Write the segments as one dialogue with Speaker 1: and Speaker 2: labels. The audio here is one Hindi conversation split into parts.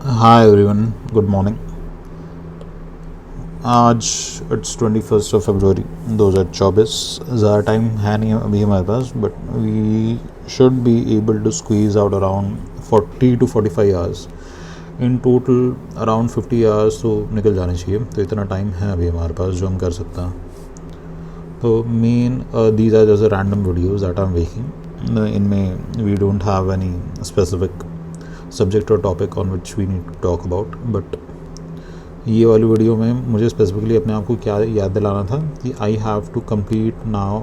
Speaker 1: हाय एवरीवन, गुड मॉर्निंग। आज इट्स 21 फरवरी 2024। ज़्यादा टाइम है नहीं अभी हमारे पास, but we should be able to squeeze out around 40 to 45 hours in total. Around 50 hours तो निकल जाने चाहिए, तो इतना टाइम है अभी हमारे पास जो हम कर सकते हैं। तो main these are just random videos that I am making. इनमें we don't have any specific subject और topic on which we need to talk about, but ये वाली वीडियो में मुझे स्पेसिफिकली अपने आप को क्या याद दिलाना था कि I have to complete now.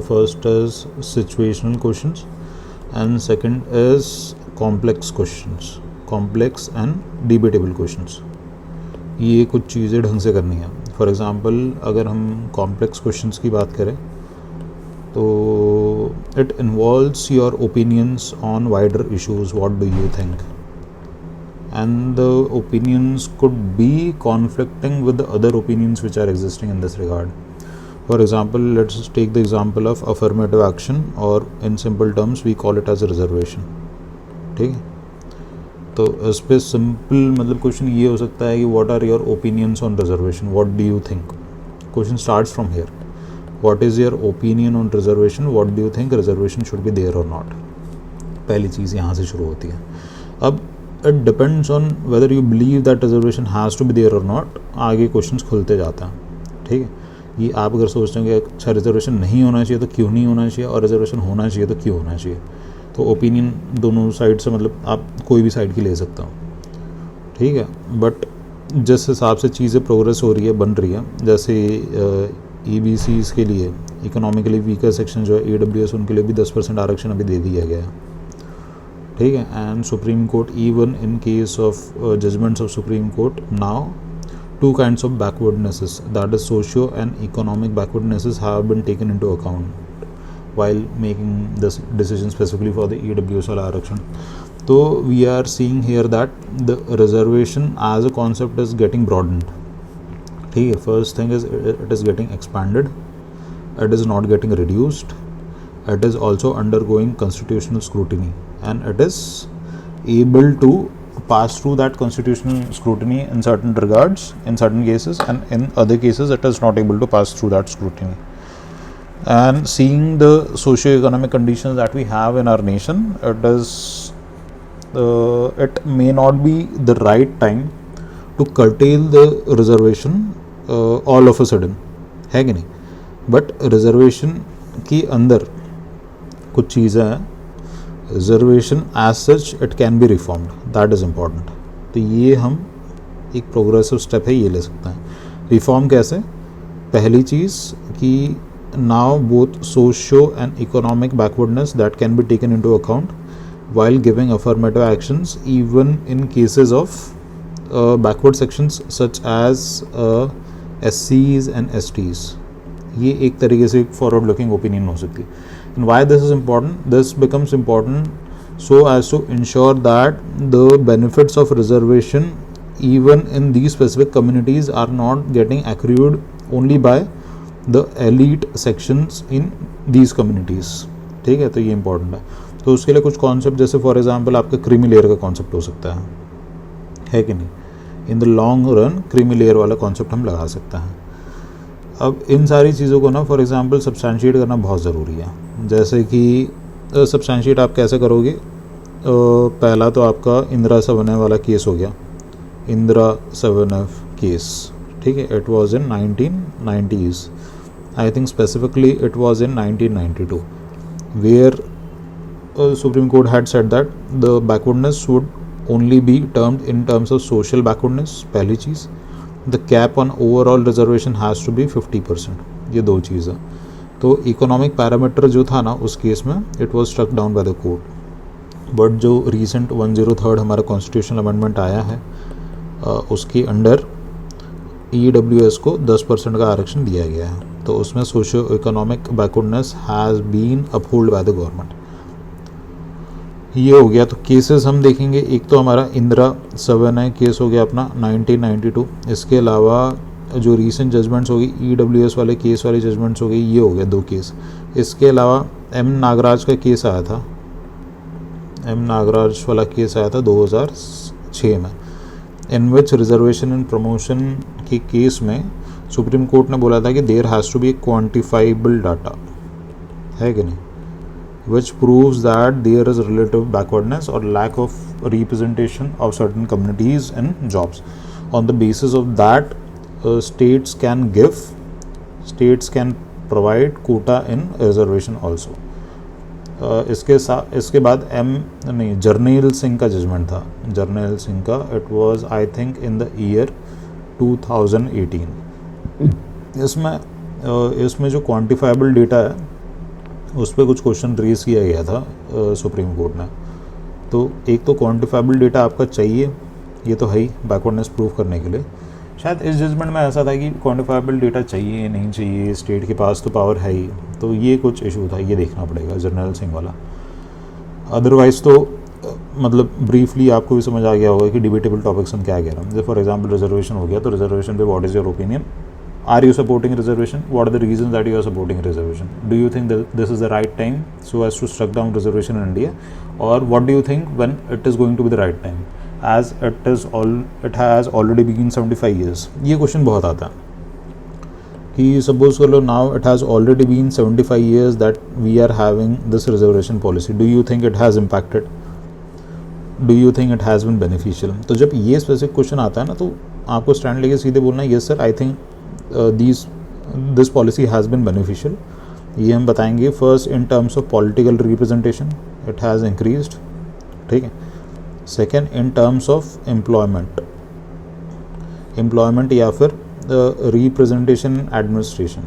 Speaker 1: First is situational questions and second is complex questions, complex and debatable questions. ये कुछ चीज़ें ढंग से करनी है। फॉर एग्ज़ाम्पल अगर हम कॉम्प्लेक्स क्वेश्चंस की बात करें तो it involves your opinions on wider issues, what do you think, and the opinions could be conflicting with the other opinions which are existing in this regard. For example, let's take the example of affirmative action, or in simple terms we call it as a reservation. ठीक है, तो इस पर सिंपल मतलब क्वेश्चन ये हो सकता है कि what are your opinions on reservation, what do you think. Question starts from here, what is your opinion on reservation, what do you think reservation should be there और नॉट। पहली चीज़ यहाँ से शुरू होती है। अब it depends on whether you believe that reservation has to be there और नॉट। आगे क्वेश्चंस खुलते जाते हैं। ठीक है, ये आप अगर सोचते हैं कि अच्छा रिजर्वेशन नहीं होना चाहिए तो क्यों नहीं होना चाहिए, और रिजर्वेशन होना चाहिए तो क्यों होना चाहिए, तो ओपिनियन दोनों साइड से मतलब आप कोई भी साइड की ले सकते हो। ठीक है, बट जिस हिसाब से चीज़ें प्रोग्रेस हो रही है, बन रही है, जैसे EBCs के लिए, इकोनॉमिकली वीकर सेक्शन जो है AWS, उनके लिए भी 10% आरक्षण अभी दे दिया गया है। ठीक है, and supreme court even in case of judgements of supreme court now two kinds of backwardnesses, that is socio and economic backwardnesses, have been taken into account while making this decision specifically for the EWS वाला आरक्षण। तो we are seeing here that the reservation as a concept is getting broadened। ठीक है, first thing is it is getting expanded, it is not getting reduced, it is also undergoing constitutional scrutiny, and it is able to pass through that constitutional scrutiny in certain regards, in certain cases, and in other cases it is not able to pass through that scrutiny. And seeing the socio-economic conditions that we have in our nation, it may not be the right time to curtail the reservation all of a sudden, है कि नहीं। बट रिजर्वेशन की अंदर कुछ चीज़ें हैं, reservation as such it can be reformed, that is important. तो ये हम एक प्रोग्रेसिव स्टेप है, ये ले सकते हैं। रिफॉर्म कैसे? पहली चीज़ कि now both socio and economic backwardness that can be taken into account while giving affirmative actions even in cases of backward sections such as SCs and STs। ये एक तरीके से एक फॉरवर्ड लुकिंग ओपिनियन हो सकती है। And why this is important? This becomes important so as to ensure that the benefits of reservation even in these specific communities are not getting accrued only by the elite sections in these communities। ठीक है, तो ये important है। तो उसके लिए कुछ कॉन्सेप्ट, जैसे फॉर एग्जांपल आपका क्रीमी लेयर का कॉन्सेप्ट हो सकता है कि नहीं। In the long run creamy layer वाला कॉन्सेप्ट हम लगा सकते हैं। अब इन सारी चीज़ों को ना फॉर एग्जांपल सब्सटेंशिएट करना बहुत ज़रूरी है। जैसे कि सब्सटेंशिएट आप कैसे करोगे? पहला तो आपका इंदिरा 7F वाला केस हो गया, इंदिरा 7F केस। ठीक है, it was in 1990s, I think specifically it was in 1992, where Supreme Court had said that the backwardness would only be termed in terms of social backwardness। पहली चीज़, the cap on overall reservation has to be 50%। ये दो चीज़ है। तो इकोनॉमिक पैरामीटर जो था ना उस केस में, it was struck down by the court. But जो रिसेंट 103rd हमारा कॉन्स्टिट्यूशनल अमेंडमेंट आया है, उसके अंडर EWS को 10% का आरक्षण दिया गया है। तो उसमें socio economic backwardness has been upheld by the government. ये हो गया। तो केसेस हम देखेंगे, एक तो हमारा इंदिरा 7F केस हो गया अपना 1992। इसके अलावा जो रीसेंट जजमेंट्स हो गई, EWS वाले केस वाले जजमेंट्स हो गई, ये हो गया 2 केस। इसके अलावा M नागराज का केस आया था एम नागराज वाला केस आया था 2006 में, in which reservation and promotion के केस में सुप्रीम कोर्ट ने बोला था कि there has to be a quantifiable data, है कि नहीं, which proves that there is relative backwardness or lack of representation of certain communities in jobs. On the basis of that, states can provide quota in reservation also. इसके बाद जर्नैल सिंह का जजमेंट था, जर्नैल सिंह का, it was I think in the year 2018. इसमें जो क्वान्टिफाइबल डेटा है उस पर कुछ क्वेश्चन रेज किया गया था सुप्रीम कोर्ट ने. तो एक तो क्वान्टिफाइबल डेटा आपका चाहिए, ये तो है ही बैकवर्डनेस प्रूव करने के लिए. शायद इस जजमेंट में ऐसा था कि क्वान्टिफाइबल डेटा चाहिए नहीं चाहिए, स्टेट के पास तो पावर है ही, तो ये कुछ इशू था, ये देखना पड़ेगा जर्नैल सिंह वाला. अदरवाइज़ तो मतलब ब्रीफली आपको भी समझ आ गया होगा कि डिबेटेबल टॉपिक्स हम क्या कह रहे हैं. जैसे फॉर एग्जांपल रिजर्वेशन हो गया, तो रिजर्वेशन पे what is your opinion, are you supporting reservation, what are the reasons that you are supporting reservation, do you think that this is the right time so as to struck down reservation in India, or what do you think when it is going to be the right time, as it has already been 75 years. ये क्वेश्चन बहुत आता है कि सपोज कर लो now it has already been 75 years that we are having this reservation policy, do you think it has impacted, do you think it has been beneficial. तो जब ये स्पेसिफिक क्वेश्चन आता है ना, तो आपको स्टैंड लेके सीधे बोलना है yes sir I think this policy has been beneficial. ये हम बताएंगे. First in terms of political representation it has increased, ठीक है. Second in terms of employment या फिर representation administration,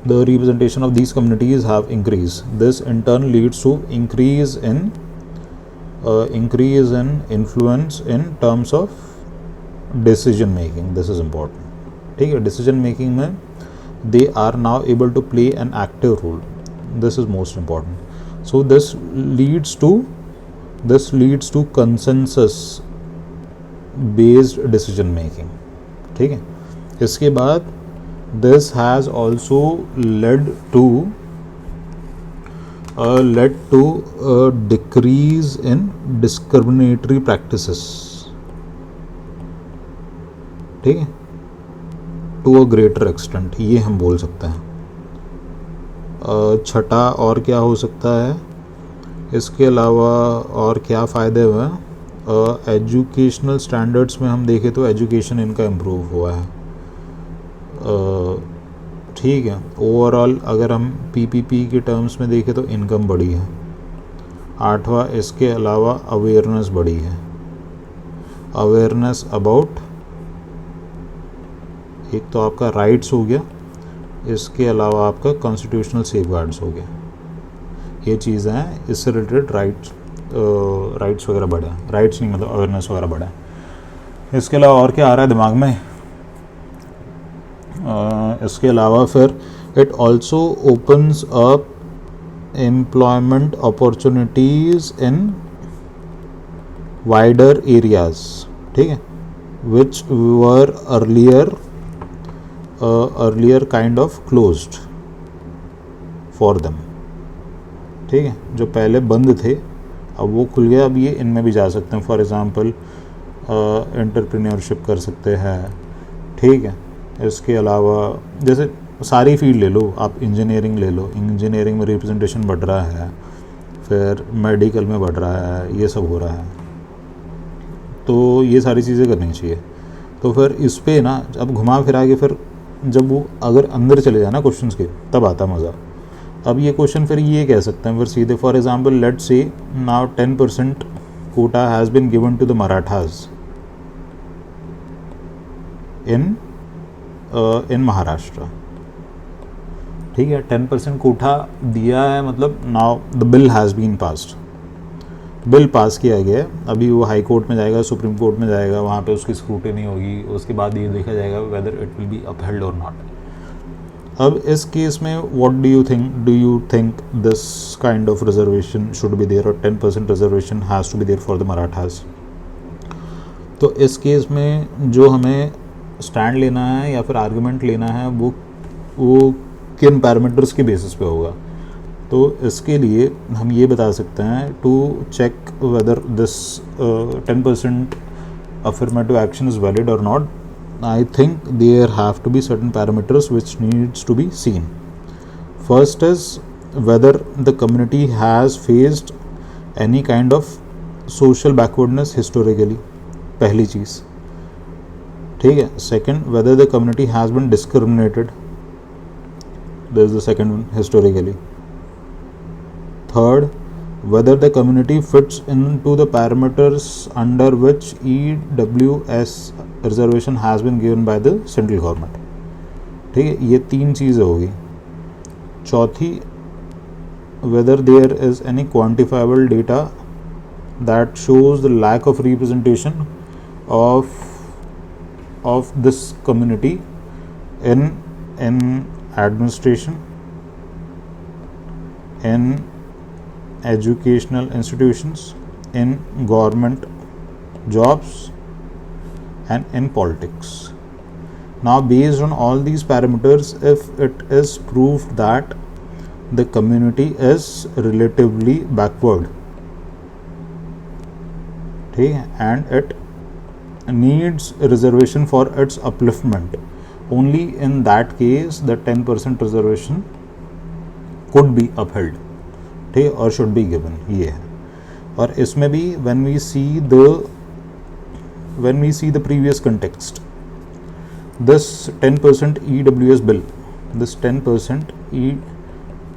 Speaker 1: the representation of these communities have increased. This in turn leads to increase in influence in terms of decision making. This is important, ठीक है. decision making में they are now able to play an active role. This is most important. So this leads to consensus based decision making, ठीक है. इसके बाद this has also led to a decrease in discriminatory practices, ठीक है, टू अ ग्रेटर एक्सटेंट, ये हम बोल सकते हैं. छठा और क्या हो सकता है, इसके अलावा और क्या फ़ायदे हुए. एजुकेशनल स्टैंडर्ड्स में हम देखें तो एजुकेशन इनका इम्प्रूव हुआ है, ठीक है. ओवरऑल अगर हम पीपीपी के टर्म्स में देखें तो इनकम बढ़ी है. आठवां, इसके अलावा अवेयरनेस बढ़ी है, अवेयरनेस अबाउट, एक तो आपका राइट्स हो गया, इसके अलावा आपका कॉन्स्टिट्यूशनल सेफगार्ड्स हो गया. ये चीज़ें हैं, इससे रिलेटेड राइट्स वगैरह बढ़े, राइट्स नहीं मतलब अवेयरनेस वगैरह बढ़ा है. इसके अलावा और क्या आ रहा है दिमाग में, इसके अलावा फिर it also opens up employment opportunities in wider areas, ठीक है, which were earlier kind of closed for them, ठीक है. जो पहले बंद थे अब वो खुल गया, अब ये इनमें भी जा सकते हैं. फॉर एग्ज़ाम्पल एंटरप्रेन्योरशिप कर सकते हैं, ठीक है. इसके अलावा जैसे सारी फील्ड ले लो आप, इंजीनियरिंग ले लो, इंजीनियरिंग में रिप्रेजेंटेशन बढ़ रहा है, फिर मेडिकल में बढ़ रहा है, ये सब हो रहा है. तो ये सारी चीज़ें करनी चाहिए. तो फिर इस पे ना अब घुमा फिरा के फिर जब वो अगर अंदर चले जाए ना क्वेश्चंस के, तब आता मज़ा. अब ये क्वेश्चन फिर ये कह सकते हैं फिर सीधे, for example let's say now 10% quota has been given to the Marathas in Maharashtra, ठीक है. 10% कोटा दिया है, मतलब now the bill has been passed, bill pass किया गया. अभी वो हाई कोर्ट में जाएगा, सुप्रीम कोर्ट में जाएगा, वहाँ पे उसकी स्क्रूटिनी होगी, उसके बाद ये देखा जाएगा whether it will be upheld और नॉट. अब इस केस में what do you think this kind of reservation should be there, और 10% reservation has to be there for the Marathas. तो इस केस में जो हमें स्टैंड लेना है या फिर आर्गुमेंट लेना है वो किन पैरामीटर्स के बेसिस पे होगा. तो इसके लिए हम ये बता सकते हैं to check whether this 10% affirmative action is valid or not. I think there have to be certain parameters which needs to be seen. First is whether the community has faced any kind of social backwardness historically, पहली चीज़, ठीक है. Second, whether the community has been discriminated, there is the second one, historically. Third, whether the community fits into the parameters under which EWS reservation has been given by the central government. ठीक है, ये तीन चीज़ें होगी. चौथी, whether there is any quantifiable data that shows the lack of representation of this community in administration, in educational institutions, in government jobs, and in politics. Now, based on all these parameters, if it is proved that the community is relatively backward, and it needs reservation for its upliftment, only in that case the 10% reservation could be upheld, ठीक है, और शुड बी गिवन. ये है. और इसमें भी when we see the previous context, this 10% EWS bill, this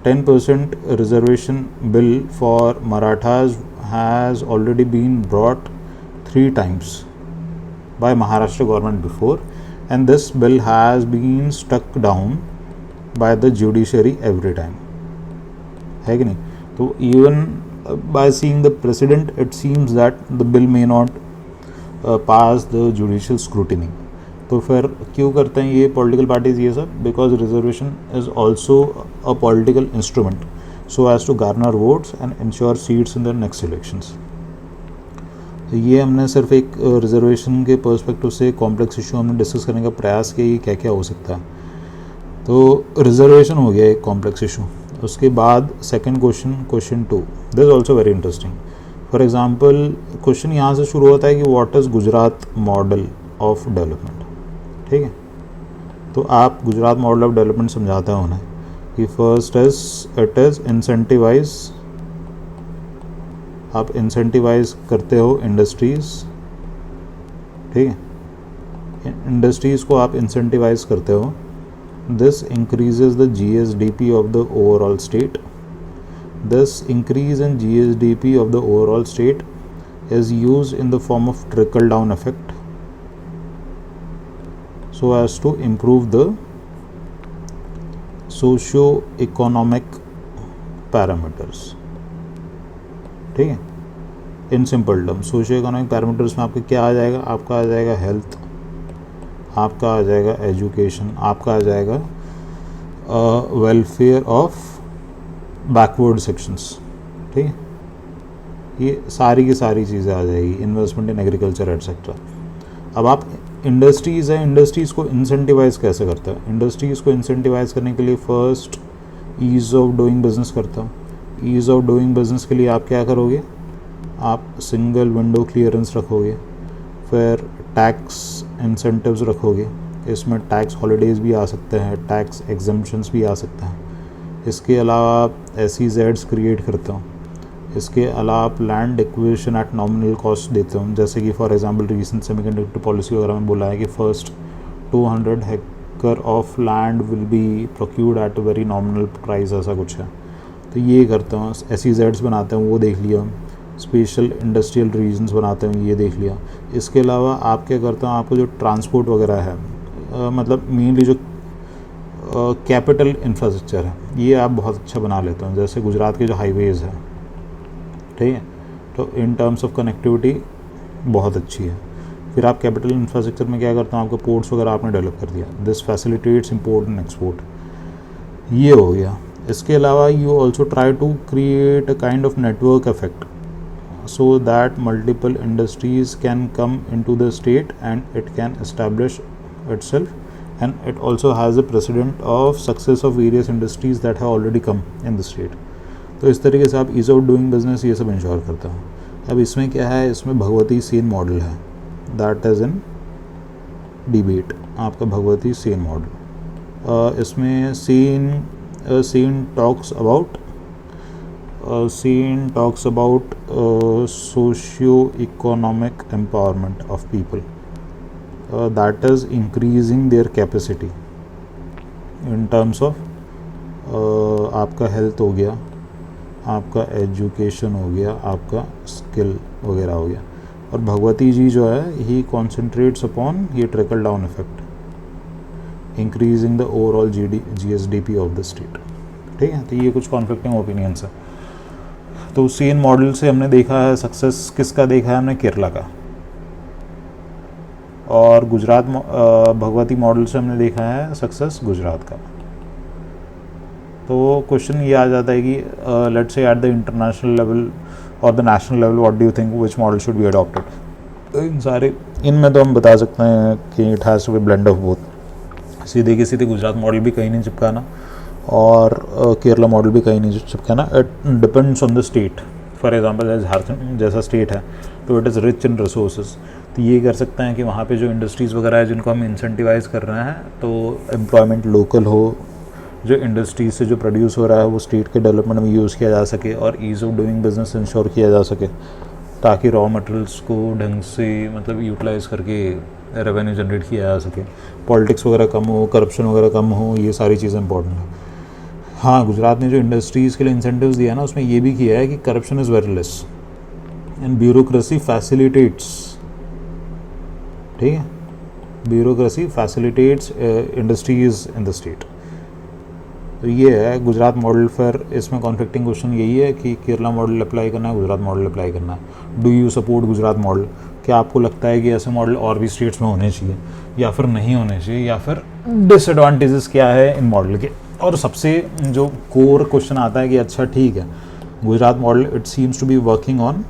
Speaker 1: 10% reservation bill for Marathas has already been brought 3 times by Maharashtra government before, and this bill has been struck down by the judiciary every time, है कि नहीं. तो even by seeing the precedent, it seems that the bill may not pass the judicial scrutiny. तो फिर क्यों करते हैं ये पॉलिटिकल पार्टीज ये सब? Because reservation is also a political instrument so as to garner votes and ensure seats in the next elections. ये हमने सिर्फ एक रिजर्वेशन के पर्सपेक्टिव से कॉम्प्लेक्स इशू हमने डिस्कस करने का प्रयास किया कि क्या क्या हो सकता है. तो रिजर्वेशन हो गया एक कॉम्प्लेक्स इशू. उसके बाद second question 2, this is also very interesting. For example question यहाँ से शुरू होता है कि what is Gujarat model of development. ठीक है, तो आप गुजरात मॉडल ऑफ डेवलपमेंट समझाते हैं उन्हें कि फर्स्ट इट इज़ इंसेंटिवाइज. आप इंसेंटिवाइज करते हो इंडस्ट्रीज़, ठीक है, इंडस्ट्रीज़ को आप इंसेंटिवाइज करते हो. This increases the GSDP of the overall state. This increase in GSDP of the overall state is used in the form of trickle down effect so as to improve the socio-economic parameters. ठीक है, in simple term socio economic parameters में आपका क्या आ जाएगा? आपका आ जाएगा हेल्थ, आपका आ जाएगा एजुकेशन, आपका आ जाएगा वेलफेयर ऑफ बैकवर्ड सेक्शंस. ठीक है, ये सारी की सारी चीज़ें आ जाएगी, इन्वेस्टमेंट इन एग्रीकल्चर एटसेट्रा. अब आप इंडस्ट्रीज़ हैं, इंडस्ट्रीज़ को इंसेंटिवाइज कैसे करते हैं? इंडस्ट्रीज़ को इंसेंटिवाइज करने के लिए first ease of doing business करता हूँ. ईज़ ऑफ डूइंग बिजनेस के लिए आप क्या करोगे? आप सिंगल विंडो क्लियरेंस रखोगे, फिर टैक्स इंसेंटिव्स रखोगे. इसमें टैक्स हॉलीडेज़ भी आ सकते हैं, टैक्स एग्जम्पशंस भी आ सकते हैं. इसके अलावा आप SEZs क्रिएट करते हो. इसके अलावा आप land acquisition at nominal cost देते हो. जैसे कि for example recent semiconductor policy वगैरह में बोला है कि फर्स्ट 200 एकड़ of land will be procured at a very nominal price, ऐसा कुछ है. तो ये करते हो. SEZs बनाते हैं, वो देख लिया. स्पेशल इंडस्ट्रियल रीजन्स बनाते हैं, ये देख लिया. इसके अलावा आप क्या करते हो? आपको जो ट्रांसपोर्ट वगैरह है, मतलब मेनली जो कैपिटल इंफ्रास्ट्रक्चर है, ये आप बहुत अच्छा बना लेते हो. जैसे गुजरात के जो हाईवेज़ हैं, ठीक है, तो इन टर्म्स ऑफ कनेक्टिविटी बहुत अच्छी है. फिर आप कैपिटल इंफ्रास्ट्रक्चर में क्या करते हो? आपको पोर्ट्स वगैरह आपने डेवलप कर दिया. This facilitates import and export. ये हो गया. इसके अलावा you also try to create a kind of network effect so that multiple industries can come into the state and it can establish itself, and it also has a precedent of success of various industries that have already come in the state. तो इस तरीके से आप ईज़ ऑफ डूइंग बिजनेस ये सब इंश्योर करता है। अब इसमें क्या है, इसमें भगवती सीन मॉडल है, दैट इज़ इन डिबेट, आपका भगवती सीन मॉडल। इसमें Sen talks about socio economic empowerment of people, that is increasing their capacity in terms of आपका हेल्थ हो गया, आपका एजुकेशन हो गया, आपका स्किल वगैरह हो गया। और भगवती जी जो है ही कॉन्सेंट्रेट्स अपॉन ये trickle down effect, increasing the overall GSDP of the state. ठीक है, तो ये कुछ कॉन्फ्लिक्टिंग ओपिनियंस है। तो सीन मॉडल से हमने देखा है सक्सेस किसका देखा है हमने, केरला का। और गुजरात भगवती मॉडल से हमने देखा है सक्सेस गुजरात का। तो क्वेश्चन ये आ जाता है कि let's say at the international level और the national level what do you think which model should be adopted. तो इनमें तो हम बता सकते हैं कि it has to be blend of both. सीधे की सीधे गुजरात मॉडल भी कहीं नहीं चिपकाना और केरला मॉडल भी कहीं नहीं चिपकाना। It depends on the state. For example Jharkhand जैसा स्टेट है तो it is rich in resources, तो ये कर सकते हैं कि वहाँ पे जो इंडस्ट्रीज़ वगैरह है जिनको हम इंसेंटिवाइज कर रहे हैं तो एम्प्लॉयमेंट लोकल हो, जो इंडस्ट्रीज से जो प्रोड्यूस हो रहा है वो स्टेट के डेवलपमेंट में यूज़ किया जा सके और ease of doing business ensure किया जा सके, ताकि रॉ मटेरियल्स को ढंग से मतलब यूटिलाइज़ करके रेवेन्यू जनरेट किया जा सके, पॉलिटिक्स वगैरह कम हो, करप्शन वगैरह कम हो, ये सारी चीज़ें इंपॉर्टेंट है। हाँ, गुजरात ने जो इंडस्ट्रीज़ के लिए इंसेंटिव्स दिया ना उसमें ये भी किया है कि corruption is very less and bureaucracy facilitates, ठीक है, bureaucracy facilitates industries in the state. तो ये है गुजरात मॉडल। फिर इसमें कॉन्फ्लिक्टिंग क्वेश्चन यही है कि केरला मॉडल अप्लाई करना है, गुजरात मॉडल अप्लाई करना है। Do you support Gujarat model? क्या आपको लगता है कि ऐसे मॉडल और भी स्टेट्स में होने चाहिए या फिर नहीं होने चाहिए, या फिर डिसएडवांटेजेस क्या है इन मॉडल के? और सबसे जो कोर क्वेश्चन आता है कि अच्छा ठीक है Gujarat model it seems to be working on,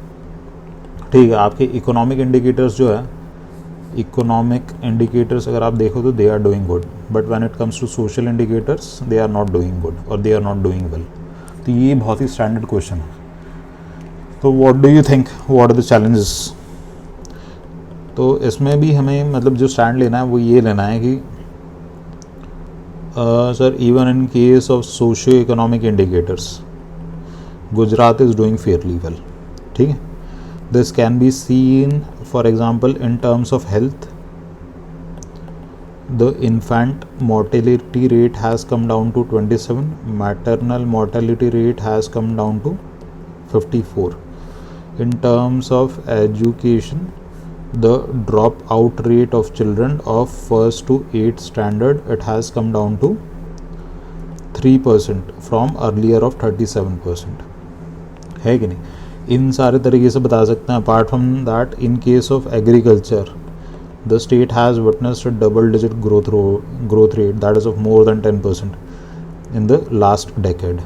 Speaker 1: ठीक है, आपके इकोनॉमिक इंडिकेटर्स जो है, इकोनॉमिक इंडिकेटर्स अगर आप देखो तो they are doing good, but when it comes to social indicators they are not doing good और they are not doing well. तो ये बहुत ही स्टैंडर्ड क्वेश्चन है। तो what do you think, what are the challenges? तो इसमें भी हमें मतलब जो स्टैंड लेना है वो ये लेना है कि sir even in case of socio economic indicators Gujarat is doing fairly well, ठीक है। This can be seen, for example, in terms of health. The infant mortality rate has come down to 27. Maternal mortality rate has come down to 54. In terms of education, the dropout rate of children of 1st to 8th standard, it has come down to 3% from earlier of 37%. है कि नहीं? इन सारे तरीके से बता सकते हैं। Apart from that in case of agriculture the state has witnessed a double digit growth rate that is of more than 10% in the last decade.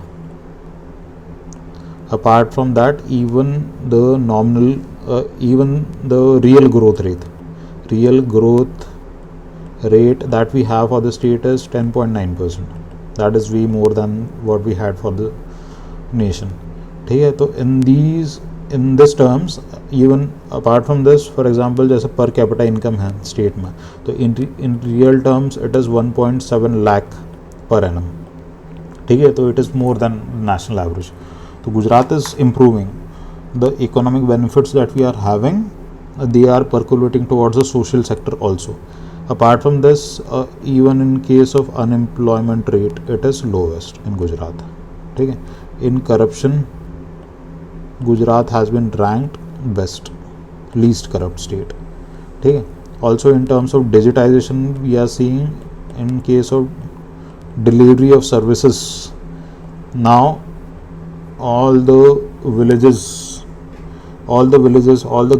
Speaker 1: Apart from that even the real growth rate that we have for the state is 10.9%. that is way more than what we had for the nation, ठीक है। तो in this terms even apart from this, for example जैसे पर कैपिटा इनकम है स्टेट में, तो in real terms it is 1.7 lakh per annum, ठीक है। तो it is more than national average. तो Gujarat is improving the economic benefits that we are having, they are percolating towards the social sector also. Apart from this even in case of unemployment rate it is lowest इन गुजरात, ठीक है। In corruption Gujarat has been ranked best, least corrupt state, ठीक है। Also in terms of digitization we are seeing in case of delivery of services, now all the villages, all the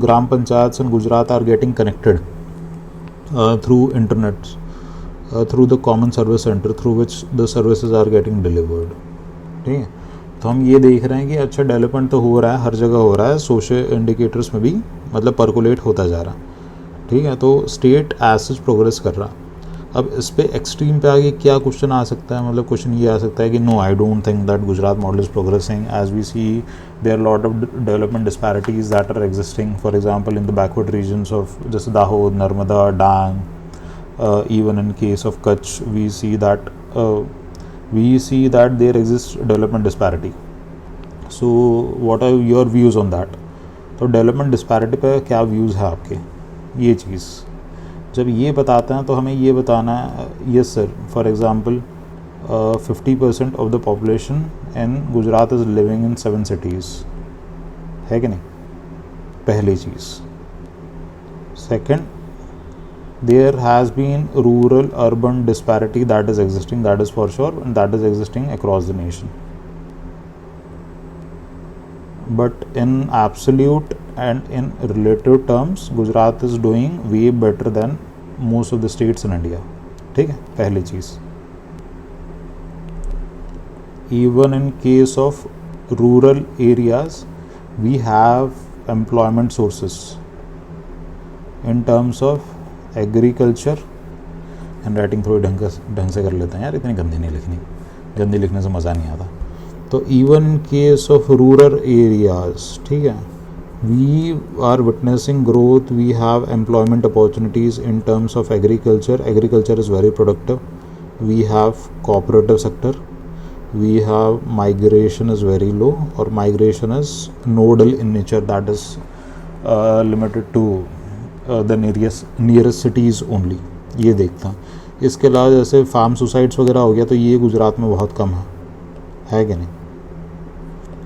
Speaker 1: gram panchayats in Gujarat are getting connected through internet, through the common service center through which the services are getting delivered, ठीक है। तो हम ये देख रहे हैं कि अच्छा डेवलपमेंट तो हो रहा है, हर जगह हो रहा है, सोशल इंडिकेटर्स में भी मतलब परकुलेट होता जा रहा है, ठीक है। तो स्टेट एज सच प्रोग्रेस कर रहा। अब इस पे एक्सट्रीम पे आगे क्या क्वेश्चन आ सकता है, मतलब क्वेश्चन ये आ सकता है कि no I don't think that Gujarat model is progressing as we see there lot of development disparities that are existing, for example in the backward regions of जैसे Dahod, Narmada, Dang, even in case of Kutch we see that there exists development disparity. So what are your views on that? तो डेवलपमेंट डिस्पैरिटी पे क्या व्यूज़ है आपके? ये चीज़ जब ये बताते हैं तो हमें ये बताना है yes sir, for example 50% of the population in Gujarat is living in 7 cities, है कि नहीं? पहली चीज़. Second, there has been rural urban disparity that is existing, that is for sure, and that is existing across the nation, but in absolute and in relative terms Gujarat is doing way better than most of the states in India. ठीक है, पहली चीज़. Even in case of rural areas we have employment sources in terms of agriculture. Hand writing थोड़ी ढंग से कर लेते हैं यार, इतनी गंदी नहीं लिखनी, गंदी लिखने से मज़ा नहीं आता. तो even in case of rural areas, ठीक है, we are witnessing growth, we have employment opportunities in terms of agriculture. Agriculture is very productive. We have cooperative sector. We have migration is very low, और migration is nodal in nature, that is limited to the nearest cities only. ये देखता हूँ. इसके अलावा जैसे फार्म सुसाइड्स वगैरह हो गया तो ये गुजरात में बहुत कम है कि नहीं?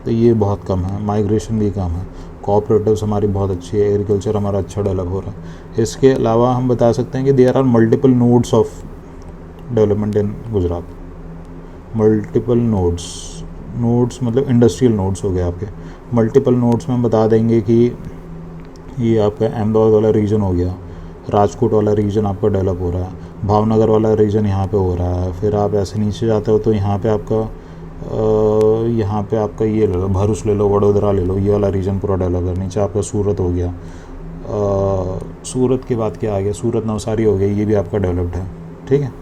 Speaker 1: तो ये बहुत कम है. माइग्रेशन भी कम है. कोऑपरेटिव्स हमारी बहुत अच्छी है. एग्रीकल्चर हमारा अच्छा डेवलप हो रहा है. इसके अलावा हम बता सकते हैं कि there are multiple nodes of development in Gujarat. Multiple nodes मतलब इंडस्ट्रियल नोड्स हो गए आपके. मल्टीपल नोड्स में हम बता देंगे कि ये आपका अहमदाबाद वाला रीजन हो गया, राजकोट वाला रीजन आपका डेवलप हो रहा है, भावनगर वाला रीजन यहाँ पे हो रहा है. फिर आप ऐसे नीचे जाते हो तो यहाँ पे आपका ये ले लो, भरूच ले लो, वडोदरा ले लो, ये वाला रीजन पूरा डेवलप है. नीचे आपका सूरत हो गया. सूरत के बाद क्या आ गया? सूरत नवसारी हो गया, ये भी आपका डेवलप्ड है. ठीक है,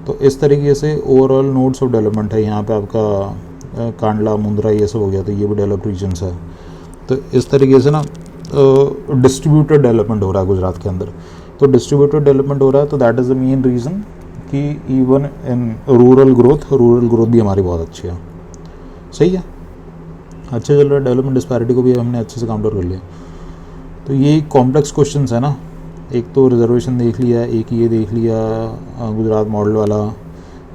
Speaker 1: तो इस तरीके से ओवरऑल नोड्स ऑफ डेवलपमेंट है. यहाँ पे आपका कांडला, मुंद्रा ये सब हो गया, तो ये भी डेवलप्ड रीजन्स है. तो इस तरीके से ना डिस्ट्रीब्यूटेड डेवलपमेंट हो रहा है गुजरात के अंदर. तो डिस्ट्रीब्यूटेड डेवलपमेंट हो रहा है, तो that is the main reason कि इवन इन रूरल ग्रोथ भी हमारी बहुत अच्छी है. सही है, अच्छा चल रहा है. डेवलपमेंट डिस्पैरिटी को भी हमने अच्छे से काउंटर कर लिया. तो ये कॉम्प्लेक्स क्वेश्चंस है ना. एक तो रिजर्वेशन देख लिया, एक ये देख लिया गुजरात मॉडल वाला.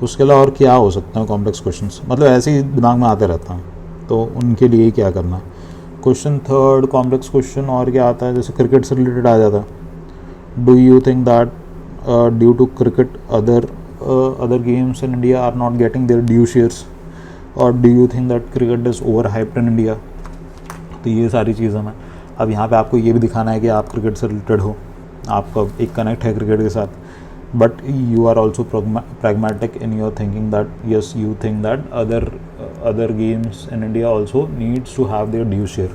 Speaker 1: उसके अलावा और क्या हो सकता है कॉम्प्लेक्स क्वेश्चंस, मतलब ऐसे ही दिमाग में आते रहता है, तो उनके लिए क्या करना है. क्वेश्चन थर्ड कॉम्प्लेक्स क्वेश्चन और क्या आता है, जैसे क्रिकेट से रिलेटेड आ जाता है. Do you think that due to cricket other games in India are not getting their due shares, और do you think that cricket is over hyped in India. तो ये सारी चीज़ें हैं. अब यहाँ पे आपको ये भी दिखाना है कि आप क्रिकेट से रिलेटेड हो, आपका एक कनेक्ट है क्रिकेट के साथ, but you are also pragmatic in your thinking that yes, you think that other games in India also needs to have their due share.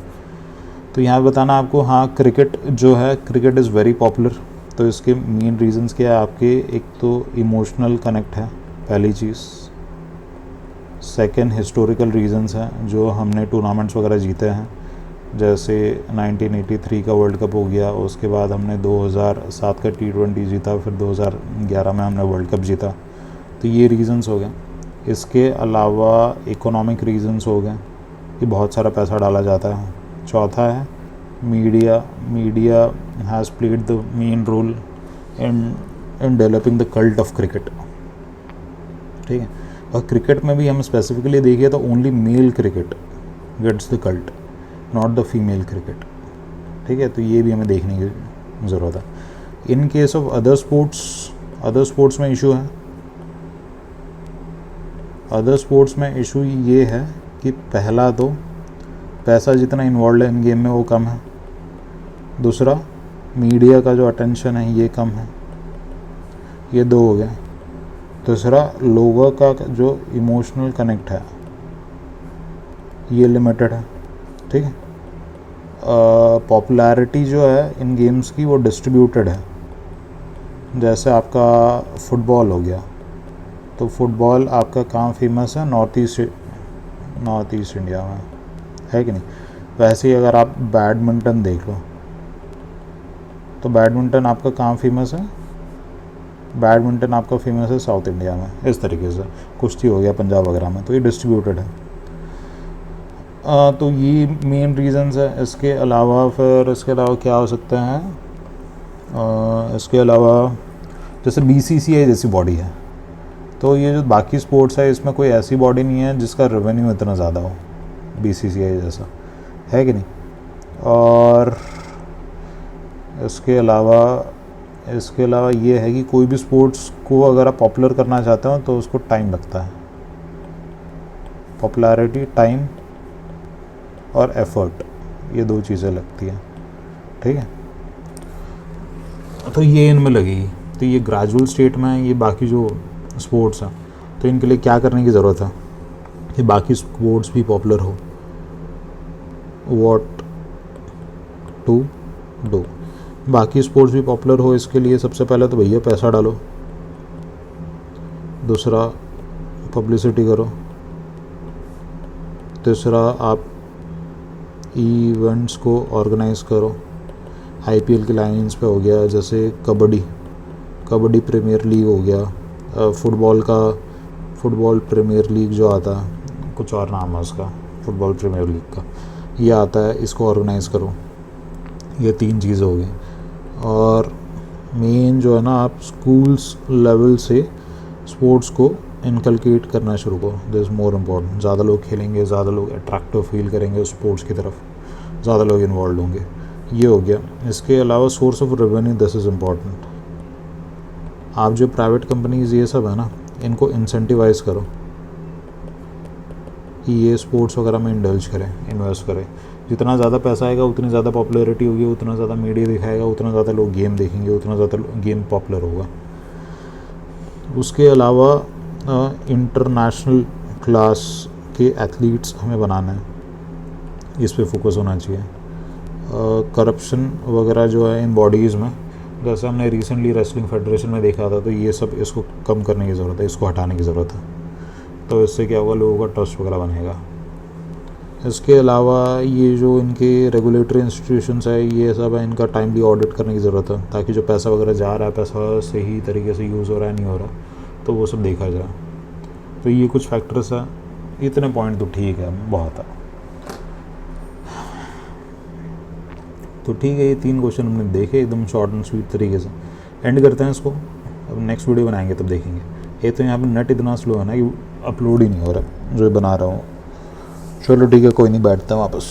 Speaker 1: तो यहाँ बताना आपको, हाँ क्रिकेट जो है, क्रिकेट इज़ वेरी पॉपुलर. तो इसके मेन रीजंस क्या है आपके? एक तो इमोशनल कनेक्ट है, पहली चीज़. सेकंड हिस्टोरिकल रीजंस हैं, जो हमने टूर्नामेंट्स वगैरह जीते हैं, जैसे 1983 का वर्ल्ड कप हो गया, उसके बाद हमने 2007 का T20 जीता, फिर 2011 में हमने वर्ल्ड कप जीता. तो ये रीज़न्स हो गए. इसके अलावा इकोनॉमिक रीज़न्स हो गए कि बहुत सारा पैसा डाला जाता है. चौथा है media has played the main role in developing the cult of cricket. ठीक है, और क्रिकेट में भी हम स्पेसिफिकली देखिए तो only male cricket gets the cult, not the female cricket. ठीक है, तो ये भी हमें देखने की ज़रूरत है. इन केस ऑफ अदर स्पोर्ट्स में इशू है. अदर स्पोर्ट्स में इशू ये है कि पहला तो पैसा जितना इन्वॉल्व है इन गेम में वो कम है. दूसरा, मीडिया का जो अटेंशन है ये कम है. ये दो हो गए. तीसरा, लोगों का जो इमोशनल कनेक्ट है ये लिमिटेड है. ठीक है, पॉपुलैरिटी जो है इन गेम्स की वो डिस्ट्रीब्यूटेड है, जैसे आपका फुटबॉल हो गया, तो फुटबॉल आपका कहाँ फेमस है? नॉर्थ ईस्ट इंडिया में, है कि नहीं? वैसे ही अगर आप बैडमिंटन देख लो, तो बैडमिंटन आपका कहाँ फेमस है? बैडमिंटन आपका फेमस है साउथ इंडिया में। इस तरीके से कुश्ती हो गया पंजाब वगैरह में, तो ये डिस्ट्रीब्यूटेड है। तो ये मेन रीजंस है। इसके अलावा क्या हो सकते हैं? इसके अलावा जैसे BCCI जैसी बॉडी है, तो ये जो बाकी स्पोर्ट्स है इसमें कोई ऐसी बॉडी नहीं है जिसका रेवेन्यू इतना ज़्यादा हो BCCI जैसा, है कि नहीं? और इसके अलावा ये है कि कोई भी स्पोर्ट्स को अगर आप पॉपुलर करना चाहते हो तो उसको टाइम लगता है। पॉपुलैरिटी, टाइम और एफर्ट, ये 2 चीज़ें लगती हैं, ठीक है? तो ये इनमें लगेगी। तो ये ग्रेजुअल स्टेट में ये बाकी जो स्पोर्ट्स हैं, तो इनके लिए क्या करने की ज़रूरत है कि बाकी स्पोर्ट्स भी पॉपुलर हो। व्हाट टू डू, बाकी स्पोर्ट्स भी पॉपुलर हो, इसके लिए सबसे पहले तो भैया पैसा डालो, दूसरा पब्लिसिटी करो, तीसरा आप इवेंट्स को ऑर्गेनाइज करो। IPL की लाइन्स पे हो गया, जैसे कबड्डी प्रीमियर लीग हो गया, फुटबॉल प्रीमियर लीग जो आता है, कुछ और नाम है उसका, फुटबॉल प्रीमियर लीग का ये आता है, इसको ऑर्गेनाइज़ करो। ये 3 चीज़ें हो गई। और मेन जो है ना, आप स्कूल्स लेवल से स्पोर्ट्स को इनकलकेट करना शुरू करो। This is more important. ज़्यादा लोग खेलेंगे, ज़्यादा लोग अट्रैक्टिव फील करेंगे स्पोर्ट्स की तरफ, ज़्यादा लोग इन्वॉल्व होंगे। ये हो गया। इसके अलावा source of revenue, this is important. आप जो प्राइवेट कंपनीज ये सब है ना, इनको इंसेंटिवाइज करो कि ये स्पोर्ट्स वगैरह में इंडल्ज करें, इन्वेस्ट करें। जितना ज़्यादा पैसा आएगा उतनी ज़्यादा पॉपुलैरिटी होगी, उतना ज़्यादा मीडिया दिखाएगा, उतना ज़्यादा लोग गेम देखेंगे, उतना ज़्यादा गेम पॉपुलर होगा। उसके अलावा इंटरनेशनल क्लास के एथलीट्स हमें बनाना है, इस पे फोकस होना चाहिए। करप्शन वगैरह जो है इन बॉडीज़ में, जैसे हमने रिसेंटली रेसलिंग फेडरेशन में देखा था, तो ये सब इसको कम करने की ज़रूरत है, इसको हटाने की ज़रूरत है। तो इससे क्या होगा, लोगों का ट्रस्ट वगैरह बनेगा। इसके अलावा ये जो इनके रेगुलेटरी इंस्टीट्यूशंस है, ये सब है, इनका टाइमली ऑडिट करने की ज़रूरत है, ताकि जो पैसा वगैरह जा रहा है, पैसा सही तरीके से यूज़ हो रहा है नहीं हो रहा, तो वो सब देखा जाए। तो ये कुछ फैक्टर्स हैं। इतने पॉइंट तो ठीक है, बहुत है। तो ठीक है, ये 3 क्वेश्चन हमने देखे एकदम शॉर्ट एंड स्वीट तरीके से। एंड करते हैं इसको, अब नेक्स्ट वीडियो बनाएंगे तब देखेंगे। ये तो यहाँ पे नेट इतना स्लो है ना कि अपलोड ही नहीं हो रहा जो बना रहा हूँ। चलो ठीक है, कोई नहीं, बैठता हूँ वापस।